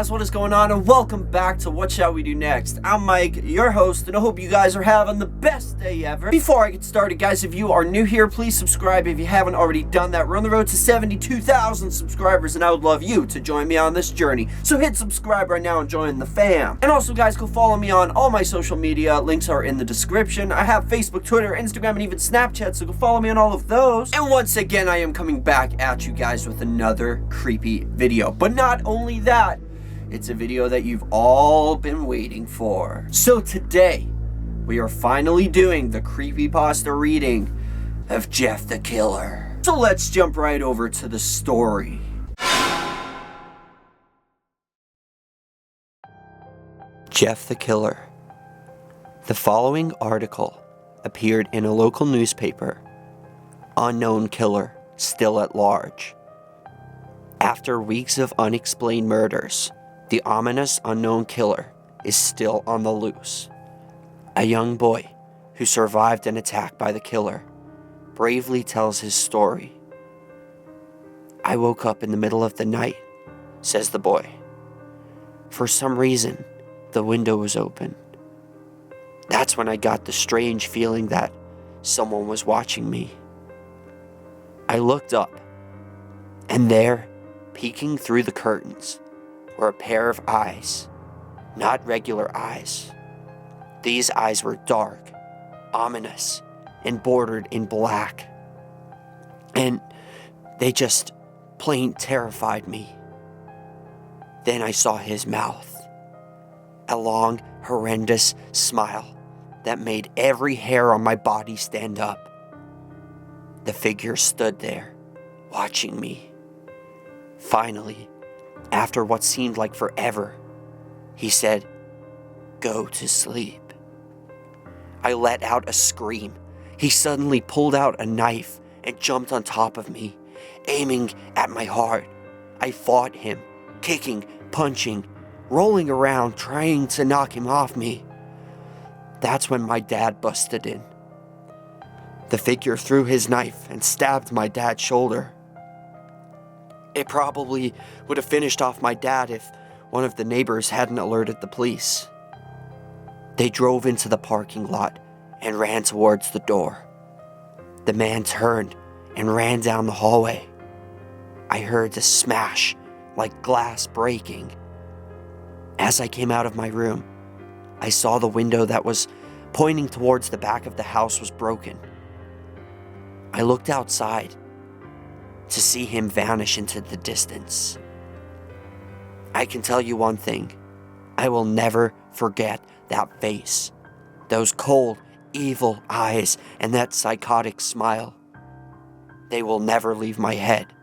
guys, what is going on, and welcome back to What Shall We Do Next. I'm Mike, your host, and I hope you guys are having the best day ever. Before I get started, guys, if you are new here, please subscribe if you haven't already done that. We're on the road to 72,000 subscribers, and I would love you to join me on this journey. So hit subscribe right now and join the fam. And also, guys, go follow me on all my social media. Links are in the description. I have Facebook, Twitter, Instagram, and even Snapchat, so go follow me on all of those. And once again, I am coming back at you guys with another creepy video. But not only that, it's a video that you've all been waiting for. So today, we are finally doing the Creepypasta reading of Jeff the Killer. So let's jump right over to the story. Jeff the Killer. The following article appeared in a local newspaper. Unknown killer still at large. After weeks of unexplained murders, the ominous unknown killer is still on the loose. A young boy who survived an attack by the killer bravely tells his story. "I woke up in the middle of the night," says the boy. "For some reason, the window was open. That's when I got the strange feeling that someone was watching me. I looked up, and there, peeking through the curtains, were a pair of eyes. Not regular eyes. These eyes were dark, ominous, and bordered in black. And they just plain terrified me. Then I saw his mouth. A long, horrendous smile that made every hair on my body stand up. The figure stood there, watching me. Finally, after what seemed like forever, he said, 'Go to sleep.' I let out a scream. He suddenly pulled out a knife and jumped on top of me, aiming at my heart. I fought him, kicking, punching, rolling around, trying to knock him off me. That's when my dad busted in. The figure threw his knife and stabbed my dad's shoulder. It probably would have finished off my dad if one of the neighbors hadn't alerted the police. They drove into the parking lot and ran towards the door. The man turned and ran down the hallway. I heard the smash like glass breaking. As I came out of my room, I saw the window that was pointing towards the back of the house was broken. I looked outside to see him vanish into the distance. I can tell you one thing. I will never forget that face, those cold, evil eyes, and that psychotic smile. They will never leave my head.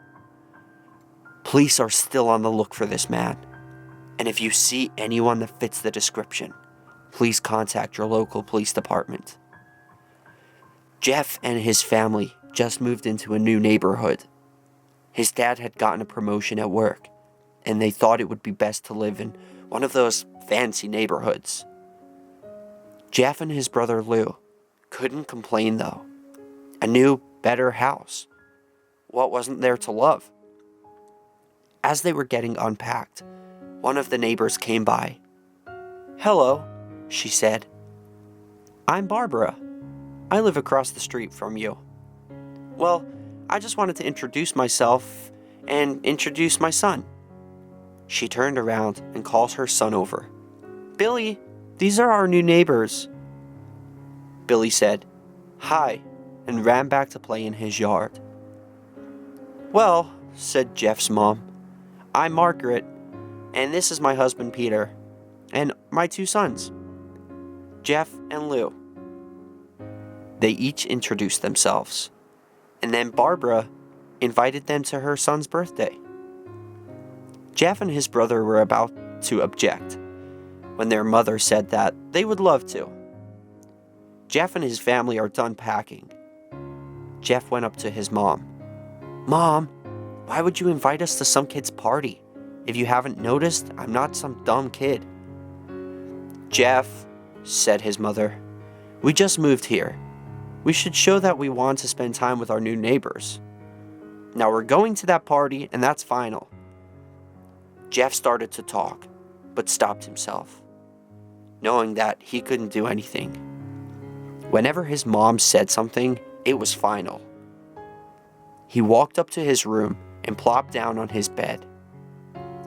Police are still on the look for this man, and if you see anyone that fits the description, please contact your local police department. Jeff and his family just moved into a new neighborhood. His dad had gotten a promotion at work, and they thought it would be best to live in one of those fancy neighborhoods. Jeff and his brother Lou couldn't complain though. A new, better house. What wasn't there to love? As they were getting unpacked, one of the neighbors came by. "Hello," she said. "I'm Barbara. I live across the street from you. Well, I just wanted to introduce myself and introduce my son." She turned around and calls her son over. "Billy, these are our new neighbors." Billy said, "Hi," and ran back to play in his yard. "Well," said Jeff's mom, "I'm Margaret, and this is my husband Peter, and my two sons, Jeff and Lou." They each introduced themselves, and then Barbara invited them to her son's birthday. Jeff and his brother were about to object when their mother said that they would love to. Jeff and his family are done packing. Jeff went up to his mom. "Mom, why would you invite us to some kid's party? If you haven't noticed, I'm not some dumb kid." "Jeff," said his mother, "we just moved here. We should show that we want to spend time with our new neighbors. Now we're going to that party, and that's final." Jeff started to talk, but stopped himself, knowing that he couldn't do anything. Whenever his mom said something, it was final. He walked up to his room and plopped down on his bed.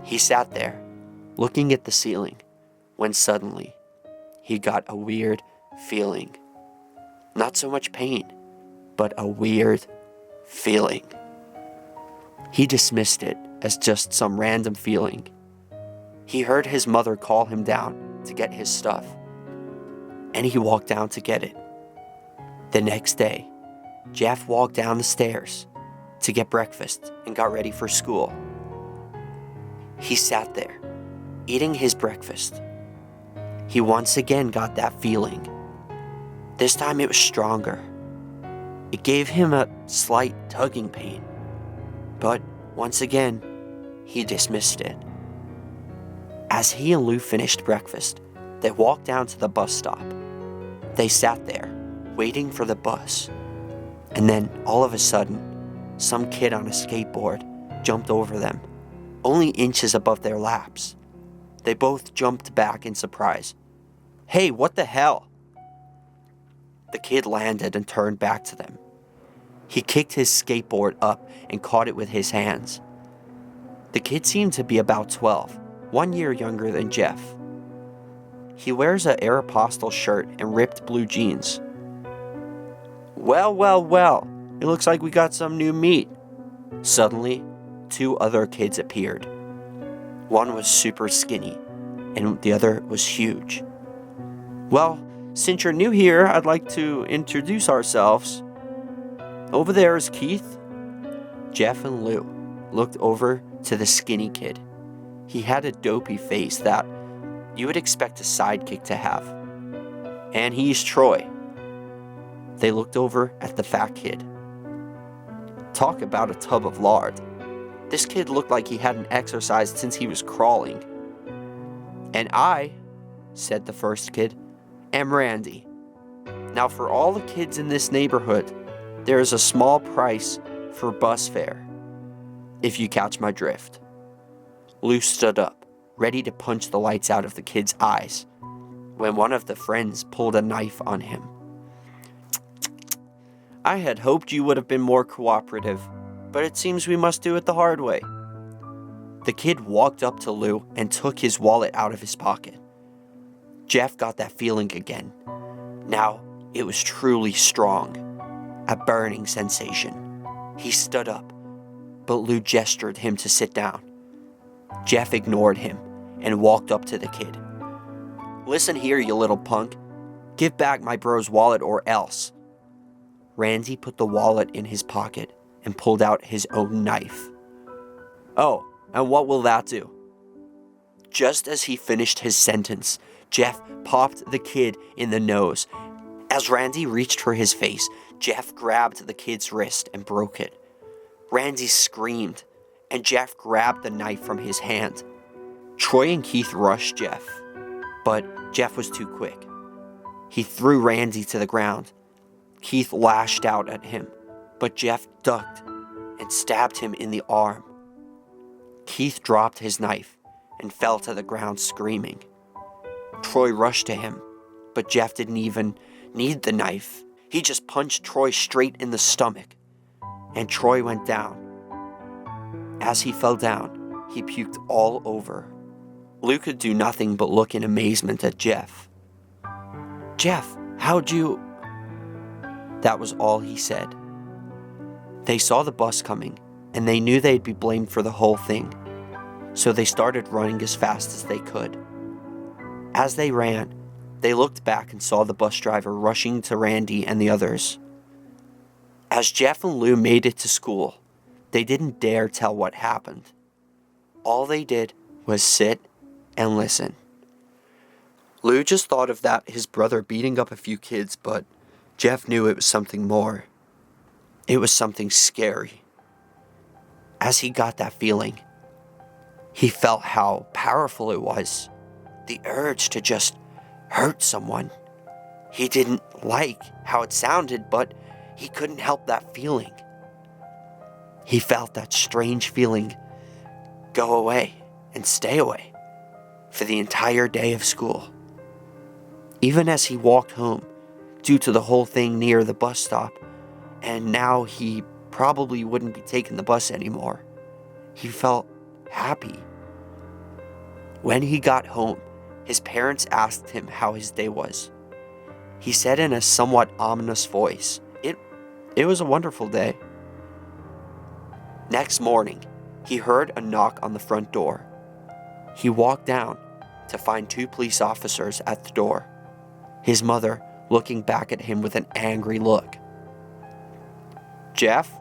He sat there, looking at the ceiling, when suddenly he got a weird feeling. Not so much pain, but a weird feeling. He dismissed it as just some random feeling. He heard his mother call him down to get his stuff, and he walked down to get it. The next day, Jeff walked down the stairs to get breakfast and got ready for school. He sat there, eating his breakfast. He once again got that feeling. This time it was stronger. It gave him a slight tugging pain, but once again, he dismissed it. As he and Lou finished breakfast, they walked down to the bus stop. They sat there, waiting for the bus. And then, all of a sudden, some kid on a skateboard jumped over them, only inches above their laps. They both jumped back in surprise. "Hey, what the hell?" The kid landed and turned back to them. He kicked his skateboard up and caught it with his hands. The kid seemed to be about 12, 1 year younger than Jeff. He wears a Aeropostale shirt and ripped blue jeans. Well, it looks like we got some new meat." Suddenly, 2 other kids appeared. One was super skinny, and the other was huge. "Well, since you're new here, I'd like to introduce ourselves. Over there is Keith." Jeff and Lou looked over to the skinny kid. He had a dopey face that you would expect a sidekick to have. "And he's Troy." They looked over at the fat kid. Talk about a tub of lard. This kid looked like he hadn't exercised since he was crawling. "And I," said the first kid, "am Randy. Now for all the kids in this neighborhood, there is a small price for bus fare, if you catch my drift." Lou stood up, ready to punch the lights out of the kid's eyes, when one of the friends pulled a knife on him. "I had hoped you would have been more cooperative, but it seems we must do it the hard way." The kid walked up to Lou and took his wallet out of his pocket. Jeff got that feeling again. Now it was truly strong, a burning sensation. He stood up, but Lou gestured him to sit down. Jeff ignored him and walked up to the kid. "Listen here, you little punk. Give back my bro's wallet or else." Randy put the wallet in his pocket and pulled out his own knife. "Oh, and what will that do?" Just as he finished his sentence, Jeff popped the kid in the nose. As Randy reached for his face, Jeff grabbed the kid's wrist and broke it. Randy screamed, and Jeff grabbed the knife from his hand. Troy and Keith rushed Jeff, but Jeff was too quick. He threw Randy to the ground. Keith lashed out at him, but Jeff ducked and stabbed him in the arm. Keith dropped his knife and fell to the ground screaming. Troy rushed to him, but Jeff didn't even need the knife. He just punched Troy straight in the stomach, and Troy went down. As he fell down, he puked all over. Lou could do nothing but look in amazement at Jeff. "Jeff, how'd you..." That was all he said. They saw the bus coming, and they knew they'd be blamed for the whole thing, so they started running as fast as they could. As they ran, they looked back and saw the bus driver rushing to Randy and the others. As Jeff and Lou made it to school, they didn't dare tell what happened. All they did was sit and listen. Lou just thought of that his brother beating up a few kids, but Jeff knew it was something more. It was something scary. As he got that feeling, he felt how powerful it was. The urge to just hurt someone. He didn't like how it sounded, but he couldn't help that feeling. He felt that strange feeling go away and stay away. for the entire day of school. Even as he walked home, due to the whole thing near the bus stop, and now he probably wouldn't be taking the bus anymore, he felt happy. When he got home, his parents asked him how his day was. He said in a somewhat ominous voice, It was a wonderful day. Next morning, he heard a knock on the front door. He walked down to find 2 police officers at the door, his mother looking back at him with an angry look. "Jeff,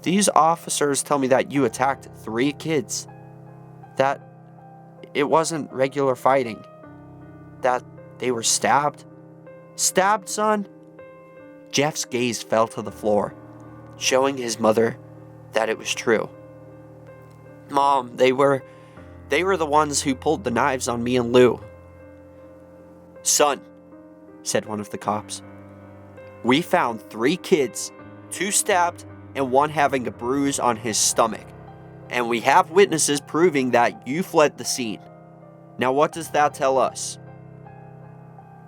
these officers tell me that you attacked 3 kids. That it wasn't regular fighting. That they were stabbed." "Stabbed, son?" Jeff's gaze fell to the floor, showing his mother that it was true. "Mom, they were the ones who pulled the knives on me and Lou." "Son," said one of the cops, "we found 3 kids, 2 stabbed and 1 having a bruise on his stomach. And we have witnesses proving that you fled the scene. Now what does that tell us?"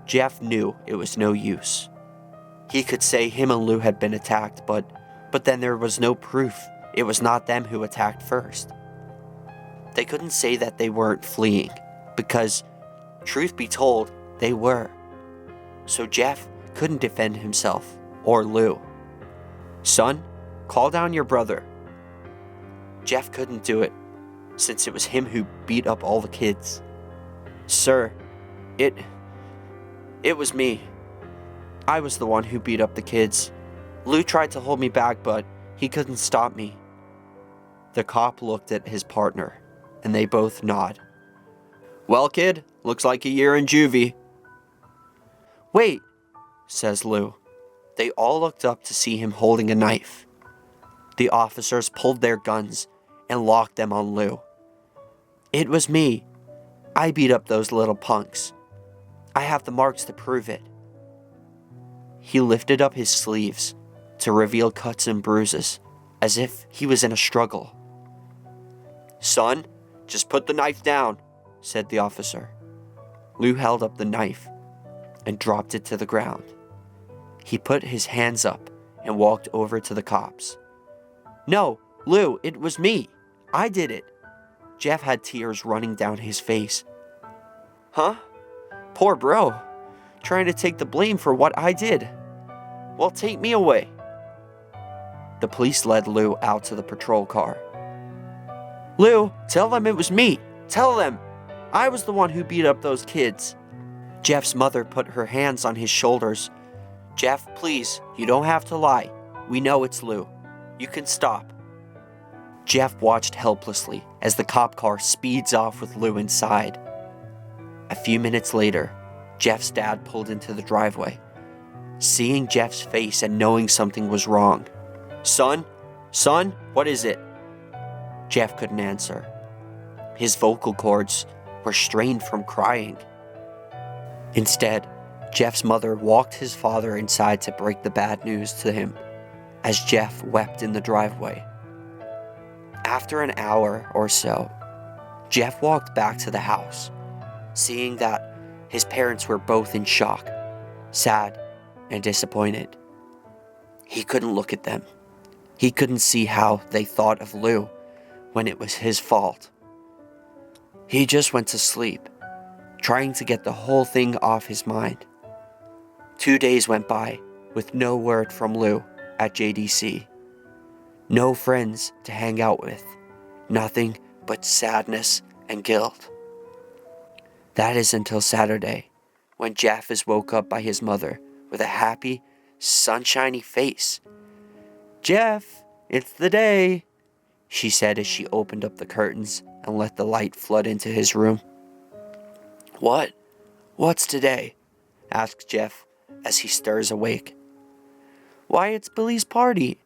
Jeff knew it was no use. He could say him and Lou had been attacked, but then there was no proof it was not them who attacked first. They couldn't say that they weren't fleeing, because, truth be told, they were. So Jeff couldn't defend himself or Lou. "Son, call down your brother." Jeff couldn't do it, since it was him who beat up all the kids. "Sir, it was me. I was the one who beat up the kids. Lou tried to hold me back, but he couldn't stop me." The cop looked at his partner, and they both nod. "Well, kid, looks like a year in juvie." "Wait," says Lou. They all looked up to see him holding a knife. The officers pulled their guns and locked them on Lou. "It was me. I beat up those little punks. I have the marks to prove it." He lifted up his sleeves to reveal cuts and bruises, as if he was in a struggle. "Son, just put the knife down," said the officer. Lou held up the knife and dropped it to the ground. He put his hands up and walked over to the cops. "No, Lou, it was me. I did it." Jeff had tears running down his face. "Huh? Poor bro. Trying to take the blame for what I did. Well, take me away." The police led Lou out to the patrol car. "Lou, tell them it was me. Tell them. I was the one who beat up those kids." Jeff's mother put her hands on his shoulders. "Jeff, please, you don't have to lie. We know it's Lou. You can stop." Jeff watched helplessly as the cop car speeds off with Lou inside. A few minutes later, Jeff's dad pulled into the driveway. Seeing Jeff's face and knowing something was wrong. Son, what is it?" Jeff couldn't answer. His vocal cords were strained from crying. Instead, Jeff's mother walked his father inside to break the bad news to him, as Jeff wept in the driveway. After an hour or so, Jeff walked back to the house, seeing that his parents were both in shock, sad, and disappointed. He couldn't look at them. He couldn't see how they thought of Lou when it was his fault. He just went to sleep, trying to get the whole thing off his mind. 2 days went by with no word from Lou at JDC. No friends to hang out with. Nothing but sadness and guilt. That is until Saturday, when Jeff is woke up by his mother with a happy, sunshiny face. "Jeff, it's the day," she said as she opened up the curtains and let the light flood into his room. What's today?" asked Jeff as he stirs awake. "Why, it's Billy's party."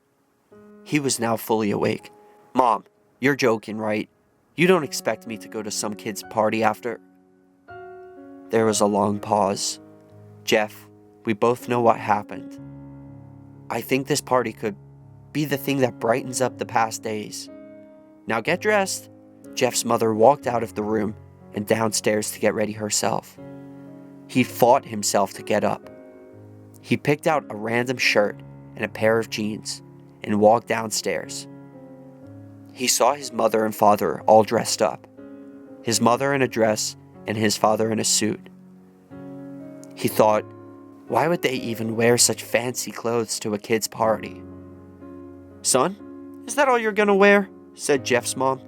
He was now fully awake. "Mom, you're joking, right? You don't expect me to go to some kid's party after..." There was a long pause. "Jeff, we both know what happened. I think this party could be the thing that brightens up the past days. Now get dressed." Jeff's mother walked out of the room and downstairs to get ready herself. He fought himself to get up. He picked out a random shirt and a pair of jeans and walked downstairs. He saw his mother and father all dressed up, his mother in a dress and his father in a suit. He thought, why would they even wear such fancy clothes to a kid's party? "Son, is that all you're gonna wear?" said Jeff's mom.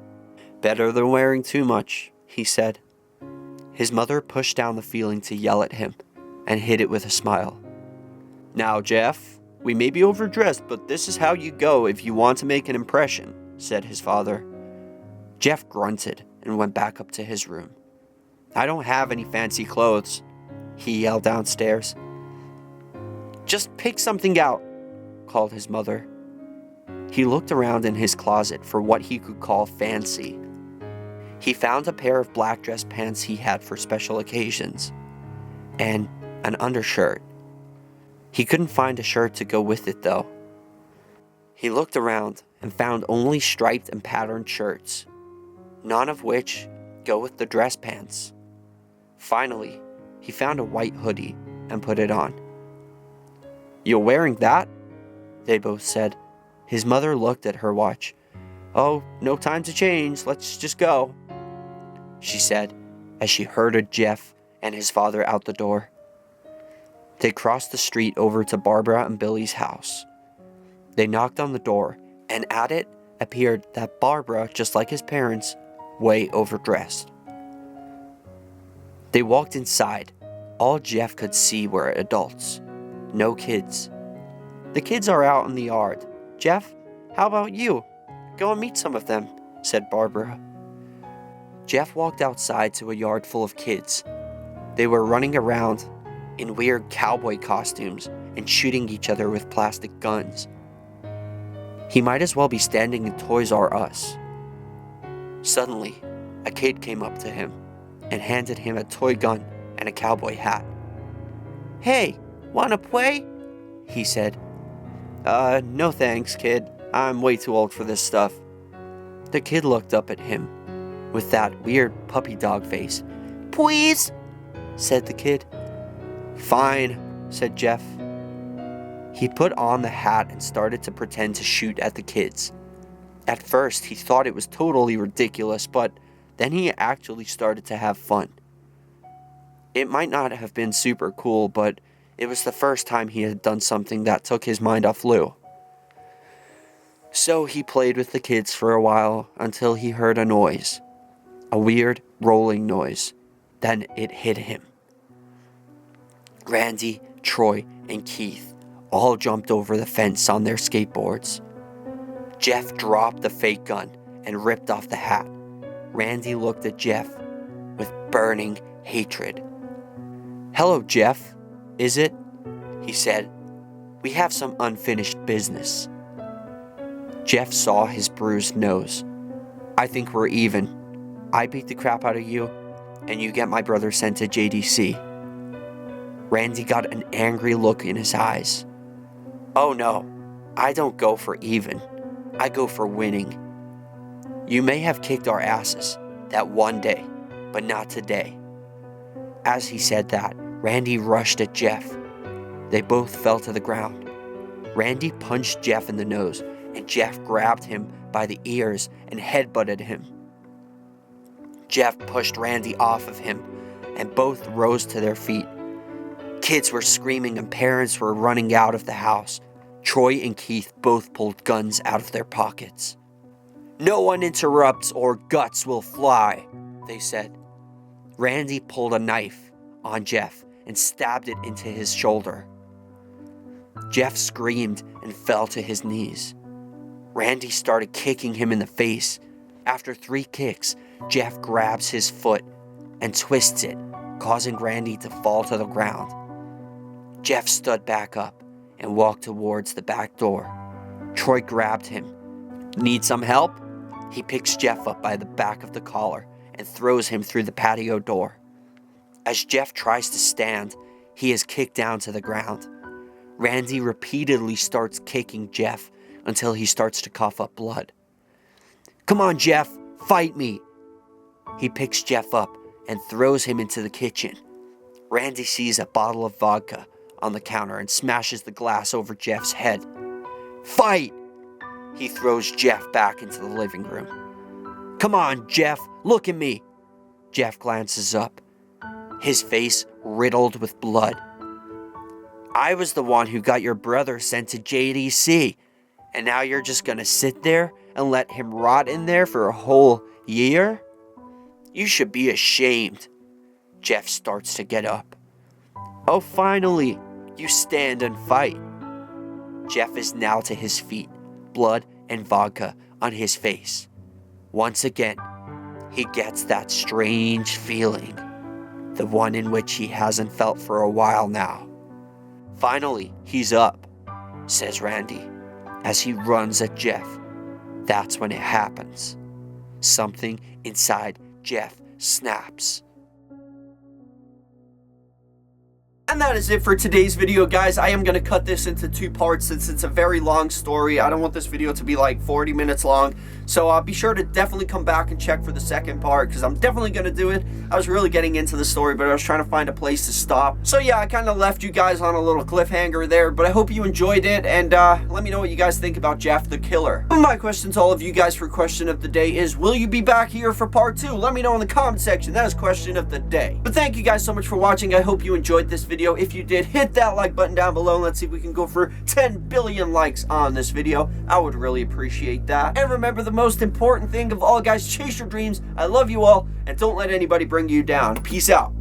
"Better than wearing too much," he said. His mother pushed down the feeling to yell at him and hid it with a smile. "Now, Jeff, we may be overdressed, but this is how you go if you want to make an impression," said his father. Jeff grunted and went back up to his room. "I don't have any fancy clothes," he yelled downstairs. "Just pick something out," called his mother. He looked around in his closet for what he could call fancy. He found a pair of black dress pants he had for special occasions, and an undershirt. He couldn't find a shirt to go with it, though. He looked around and found only striped and patterned shirts, none of which go with the dress pants. Finally, he found a white hoodie and put it on. "You're wearing that?" they both said. His mother looked at her watch. "Oh, no time to change. Let's just go," she said as she herded Jeff and his father out the door. They crossed the street over to Barbara and Billy's house. They knocked on the door, and at it appeared that Barbara, just like his parents, way overdressed. They walked inside. All Jeff could see were adults. No kids. "The kids are out in the yard. Jeff, how about you? Go and meet some of them," said Barbara. Jeff walked outside to a yard full of kids. They were running around in weird cowboy costumes and shooting each other with plastic guns. He might as well be standing in Toys R Us. Suddenly, a kid came up to him and handed him a toy gun and a cowboy hat. "Hey, wanna play?" he said. No thanks, kid. I'm way too old for this stuff." The kid looked up at him with that weird puppy dog face. "Please," said the kid. "Fine," said Jeff. He put on the hat and started to pretend to shoot at the kids. At first, he thought it was totally ridiculous, but then he actually started to have fun. It might not have been super cool, but it was the first time he had done something that took his mind off Lou. So he played with the kids for a while until he heard a noise. A weird rolling noise. Then it hit him. Randy, Troy, and Keith all jumped over the fence on their skateboards. Jeff dropped the fake gun and ripped off the hat. Randy looked at Jeff with burning hatred. "Hello, Jeff. Is it?" he said. "We have some unfinished business." Jeff saw his bruised nose. "I think we're even. I beat the crap out of you, and you get my brother sent to JDC. Randy got an angry look in his eyes. "Oh no, I don't go for even. I go for winning. You may have kicked our asses that one day, but not today." As he said that, Randy rushed at Jeff. They both fell to the ground. Randy punched Jeff in the nose, and Jeff grabbed him by the ears and headbutted him. Jeff pushed Randy off of him, and both rose to their feet. Kids were screaming and parents were running out of the house. Troy and Keith both pulled guns out of their pockets. "No one interrupts or guts will fly," they said. Randy pulled a knife on Jeff and stabbed it into his shoulder. Jeff screamed and fell to his knees. Randy started kicking him in the face. After 3 kicks, Jeff grabs his foot and twists it, causing Randy to fall to the ground. Jeff stood back up and walked towards the back door. Troy grabbed him. "Need some help?" He picks Jeff up by the back of the collar and throws him through the patio door. As Jeff tries to stand, he is kicked down to the ground. Randy repeatedly starts kicking Jeff until he starts to cough up blood. "Come on, Jeff, fight me." He picks Jeff up and throws him into the kitchen. Randy sees a bottle of vodka on the counter and smashes the glass over Jeff's head. "Fight!" He throws Jeff back into the living room. "Come on, Jeff, look at me." Jeff glances up, his face riddled with blood. "I was the one who got your brother sent to JDC, and now you're just gonna sit there and let him rot in there for a whole year? You should be ashamed." Jeff starts to get up. "Oh, finally, you stand and fight." Jeff is now to his feet, blood and vodka on his face. Once again, he gets that strange feeling, the one in which he hasn't felt for a while now. "Finally, he's up," says Randy, as he runs at Jeff. That's when it happens. Something inside Jeff snaps. And that is it for today's video, guys. I am going to cut this into 2 parts since it's a very long story. I don't want this video to be like 40 minutes long. So be sure to definitely come back and check for the second part, because I'm definitely going to do it. I was really getting into the story, but I was trying to find a place to stop. So yeah, I kind of left you guys on a little cliffhanger there, but I hope you enjoyed it. And let me know what you guys think about Jeff the Killer. My question to all of you guys for question of the day is, will you be back here for part 2? Let me know in the comment section. That is question of the day. But thank you guys so much for watching. I hope you enjoyed this video. If you did, hit that like button down below. Let's see if we can go for 10 billion likes on this video. I would really appreciate that. And remember, the most important thing of all, guys, chase your dreams. I love you all, and don't let anybody bring you down. Peace out.